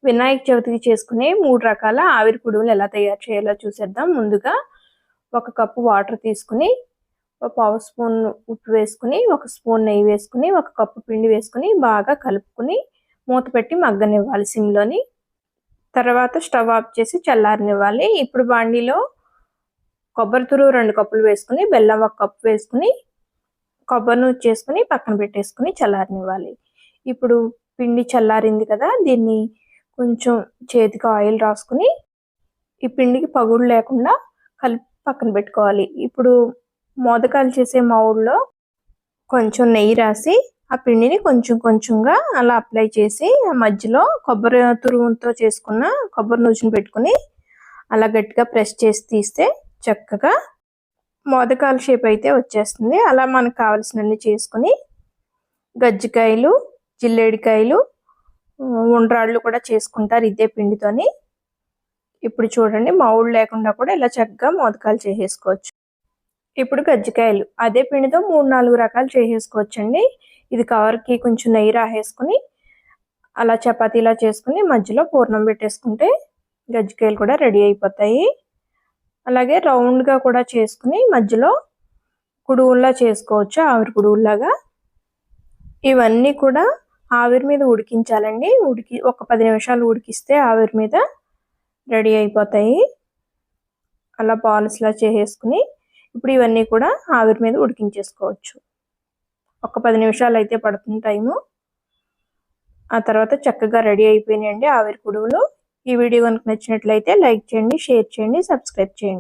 వినాయక చవితికి చేసుకునే 3 రకాల ఆవిరి కుడుములు ఎలా తయారు చేయాలో చూసేద్దాం. ముందుగా 1 కప్పు వాటర్ తీసుకుని, ఒక పావు స్పూన్ ఉప్పు వేసుకుని, 1 స్పూన్ నెయ్యి వేసుకుని, 1 కప్పు పిండి వేసుకుని బాగా కలుపుకుని మూత పెట్టి మగ్గనివ్వాలి సిమ్‌లోని. తర్వాత స్టవ్ ఆఫ్ చేసి చల్లారనివ్వాలి. ఇప్పుడు బాండీలో కొబ్బరి తురుము 2 కప్పులు వేసుకుని, బెల్లం 1 కప్పు వేసుకుని, కొబ్బరి నూనె చేసుకుని పక్కన పెట్టేసుకుని చల్లారనివ్వాలి. ఇప్పుడు పిండి చల్లారింది కదా, దీన్ని కొంచెం చేతికి ఆయిల్ రాసుకుని ఈ పిండికి పగుడు లేకుండా కలిపి పక్కన పెట్టుకోవాలి. ఇప్పుడు మోదకాలు చేసే మౌల్డ్లో కొంచెం నెయ్యి రాసి ఆ పిండిని కొంచెం కొంచెంగా అలా అప్లై చేసి మధ్యలో కొబ్బరి తురుముతో చేసుకున్న కొబ్బరి నూనెని పెట్టుకుని అలా గట్టిగా ప్రెస్ చేసి తీస్తే చక్కగా మోదకాల షేప్ అయితే వచ్చేస్తుంది. అలా మనకు కావాల్సినన్ని చేసుకుని గజ్జికాయలు, జిల్లేడికాయలు, ఉండ్రాళ్ళు కూడా చేసుకుంటారు ఇదే పిండితోని. ఇప్పుడు చూడండి, మౌల్డ్ లేకుండా కూడా ఇలా చక్కగా మోదకాలు చేసేసుకోవచ్చు. ఇప్పుడు గజ్జికాయలు అదే పిండితో 3-4 రకాలు చేసేసుకోవచ్చండి. ఇది కవర్కి కొంచెం నెయ్యి రాసేసుకుని అలా చపాతీలా చేసుకుని మధ్యలో పూర్ణం పెట్టేసుకుంటే గజ్జికాయలు కూడా రెడీ అయిపోతాయి. అలాగే రౌండ్గా కూడా చేసుకుని మధ్యలో కుడువుల్లా చేసుకోవచ్చు, ఆవిరి కుడువుల్లాగా. ఇవన్నీ కూడా ఆవిరి మీద ఉడికించాలండి. ఒక 10 నిమిషాలు ఉడికిస్తే ఆవిరి మీద రెడీ అయిపోతాయి. అలా బాల్స్లా చేసేసుకుని ఇప్పుడు ఇవన్నీ కూడా ఆవిరి మీద ఉడికించేసుకోవచ్చు. ఒక 10 నిమిషాలు అయితే పడుతుంది టైము. ఆ తర్వాత చక్కగా రెడీ అయిపోయినాయండి ఆవిరి కుడువులు. ఈ వీడియో కనుక నచ్చినట్లయితే లైక్ చేయండి, షేర్ చేయండి, సబ్స్క్రైబ్ చేయండి.